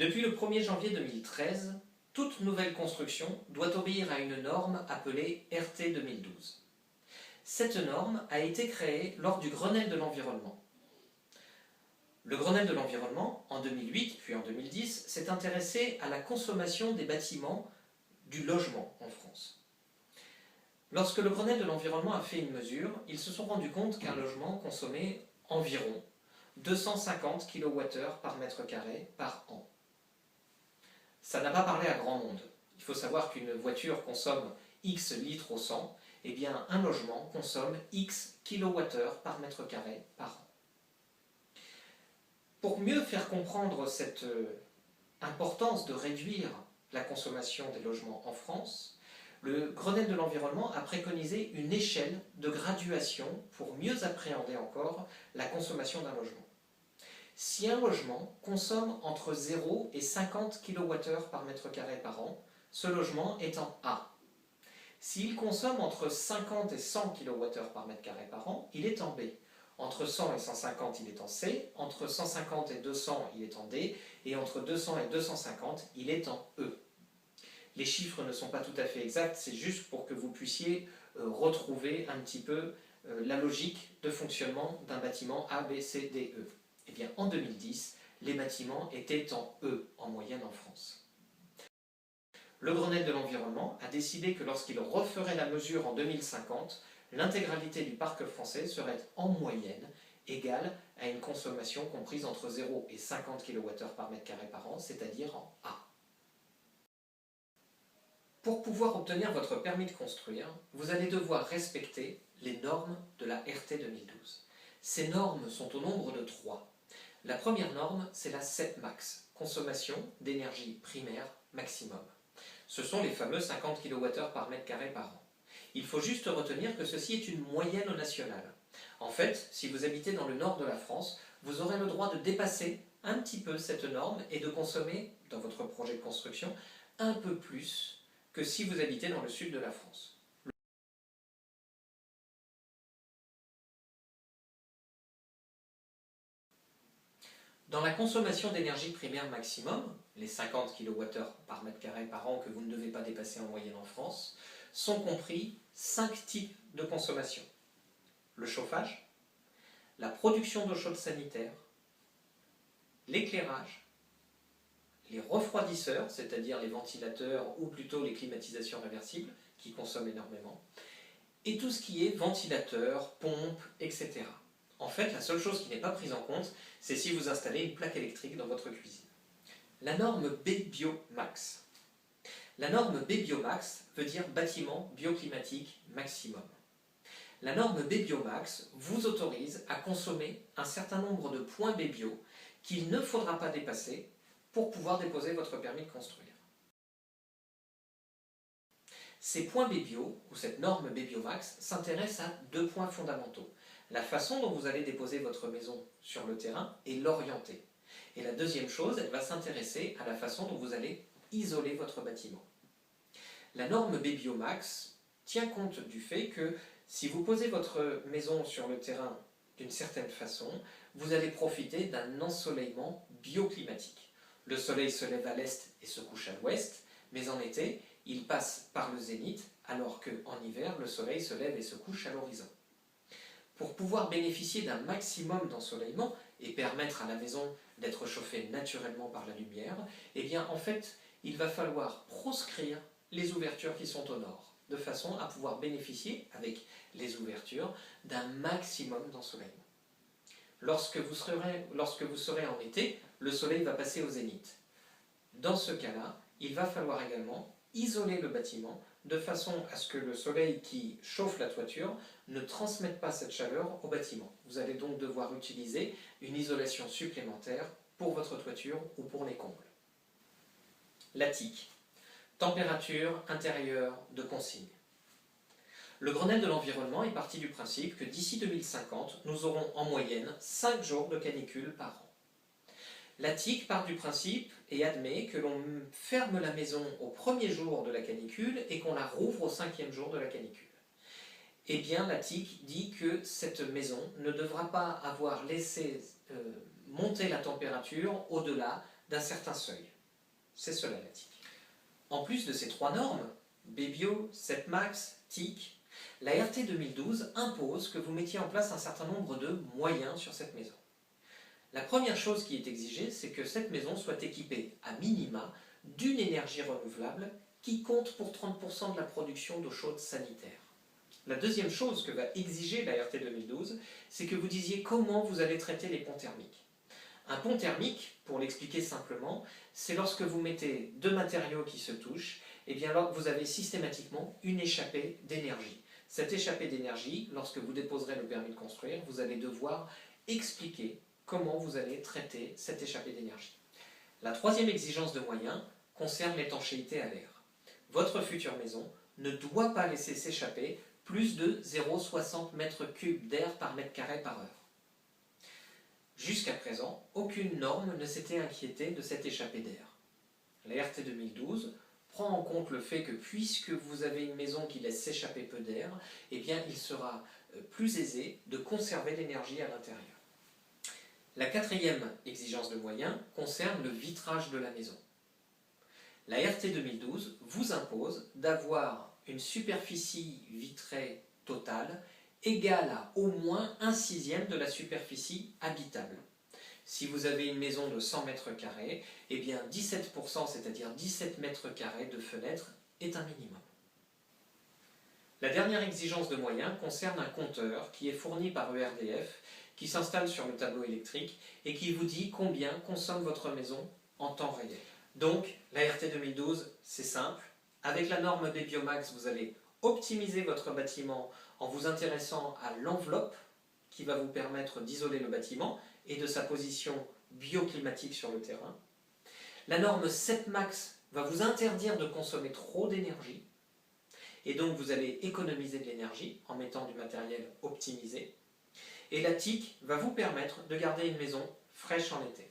Depuis le 1er janvier 2013, toute nouvelle construction doit obéir à une norme appelée RT 2012. Cette norme a été créée lors du Grenelle de l'environnement. Le Grenelle de l'environnement, en 2008 puis en 2010, s'est intéressé à la consommation des bâtiments du logement en France. Lorsque le Grenelle de l'environnement a fait une mesure, ils se sont rendus compte qu'un logement consommait environ 250 kWh par mètre carré par an. Ça n'a pas parlé à grand monde. Il faut savoir qu'une voiture consomme X litres au 100, et bien un logement consomme X kWh par mètre carré par an. Pour mieux faire comprendre cette importance de réduire la consommation des logements en France, le Grenelle de l'environnement a préconisé une échelle de graduation pour mieux appréhender encore la consommation d'un logement. Si un logement consomme entre 0 et 50 kWh par mètre carré par an, ce logement est en A. S'il consomme entre 50 et 100 kWh par mètre carré par an, il est en B. Entre 100 et 150, il est en C. Entre 150 et 200, il est en D. Et entre 200 et 250, il est en E. Les chiffres ne sont pas tout à fait exacts, c'est juste pour que vous puissiez retrouver un petit peu la logique de fonctionnement d'un bâtiment A, B, C, D, E. Eh bien, en 2010, les bâtiments étaient en E, en moyenne en France. Le Grenelle de l'environnement a décidé que lorsqu'il referait la mesure en 2050, l'intégralité du parc français serait en moyenne égale à une consommation comprise entre 0 et 50 kWh par mètre carré par an, c'est-à-dire en A. Pour pouvoir obtenir votre permis de construire, vous allez devoir respecter les normes de la RT 2012. Ces normes sont au nombre de 3. La première norme, c'est la CEPMAX, consommation d'énergie primaire maximum. Ce sont les fameux 50 kWh par mètre carré par an. Il faut juste retenir que ceci est une moyenne nationale. En fait, si vous habitez dans le nord de la France, vous aurez le droit de dépasser un petit peu cette norme et de consommer, dans votre projet de construction, un peu plus que si vous habitez dans le sud de la France. Dans la consommation d'énergie primaire maximum, les 50 kWh par mètre carré par an que vous ne devez pas dépasser en moyenne en France, sont compris 5 types de consommation. Le chauffage, la production d'eau chaude sanitaire, l'éclairage, les refroidisseurs, c'est-à-dire les ventilateurs ou plutôt les climatisations réversibles qui consomment énormément, et tout ce qui est ventilateur, pompe, etc. En fait, la seule chose qui n'est pas prise en compte, c'est si vous installez une plaque électrique dans votre cuisine. La norme B-Bio-Max. La norme B-Bio-Max veut dire bâtiment bioclimatique maximum. La norme B-Bio-Max vous autorise à consommer un certain nombre de points B-Bio qu'il ne faudra pas dépasser pour pouvoir déposer votre permis de construire. Ces points B-Bio, ou cette norme B-Bio-Max, s'intéresse à 2 points fondamentaux. La façon dont vous allez déposer votre maison sur le terrain et l'orienter. Et la deuxième chose, elle va s'intéresser à la façon dont vous allez isoler votre bâtiment. La norme B-Bio-Max tient compte du fait que si vous posez votre maison sur le terrain d'une certaine façon, vous allez profiter d'un ensoleillement bioclimatique. Le soleil se lève à l'est et se couche à l'ouest, mais en été, il passe par le zénith, alors qu'en hiver, le soleil se lève et se couche à l'horizon. Pour pouvoir bénéficier d'un maximum d'ensoleillement et permettre à la maison d'être chauffée naturellement par la lumière, eh bien en fait, il va falloir proscrire les ouvertures qui sont au nord, de façon à pouvoir bénéficier, avec les ouvertures, d'un maximum d'ensoleillement. Lorsque vous serez en été, le soleil va passer au zénith. Dans ce cas-là, il va falloir également isoler le bâtiment de façon à ce que le soleil qui chauffe la toiture ne transmette pas cette chaleur au bâtiment. Vous allez donc devoir utiliser une isolation supplémentaire pour votre toiture ou pour les combles. L'attique. Température intérieure de consigne. Le Grenelle de l'environnement est parti du principe que d'ici 2050, nous aurons en moyenne 5 jours de canicule par an. L'attique part du principe et admet que l'on ferme la maison au premier jour de la canicule et qu'on la rouvre au 5e jour de la canicule. Eh bien, l'attique dit que cette maison ne devra pas avoir laissé monter la température au-delà d'un certain seuil. C'est cela la TIC. En plus de ces trois normes, BBio, SEPMAX, TIC, la RT 2012 impose que vous mettiez en place un certain nombre de moyens sur cette maison. La première chose qui est exigée, c'est que cette maison soit équipée, à minima, d'une énergie renouvelable qui compte pour 30% de la production d'eau chaude sanitaire. La deuxième chose que va exiger la RT 2012, c'est que vous disiez comment vous allez traiter les ponts thermiques. Un pont thermique, pour l'expliquer simplement, c'est lorsque vous mettez deux matériaux qui se touchent, et bien alors vous avez systématiquement une échappée d'énergie. Cette échappée d'énergie, lorsque vous déposerez le permis de construire, vous allez devoir expliquer comment vous allez traiter cette échappée d'énergie. La troisième exigence de moyens concerne l'étanchéité à l'air. Votre future maison ne doit pas laisser s'échapper plus de 0,60 m3 d'air par mètre carré par heure. Jusqu'à présent, aucune norme ne s'était inquiétée de cette échappée d'air. La RT 2012 prend en compte le fait que puisque vous avez une maison qui laisse s'échapper peu d'air, eh bien il sera plus aisé de conserver l'énergie à l'intérieur. La quatrième exigence de moyens concerne le vitrage de la maison. La RT 2012 vous impose d'avoir une superficie vitrée totale égale à au moins 1/6 de la superficie habitable. Si vous avez une maison de 100 m², eh bien 17%, c'est-à-dire 17 m² de fenêtres, est un minimum. La dernière exigence de moyens concerne un compteur qui est fourni par ERDF, qui s'installe sur le tableau électrique et qui vous dit combien consomme votre maison en temps réel. Donc, la RT 2012, c'est simple. Avec la norme des Biomax, vous allez optimiser votre bâtiment en vous intéressant à l'enveloppe qui va vous permettre d'isoler le bâtiment et de sa position bioclimatique sur le terrain. La norme SEPMAX va vous interdire de consommer trop d'énergie et donc vous allez économiser de l'énergie en mettant du matériel optimisé. Et la TIC va vous permettre de garder une maison fraîche en été.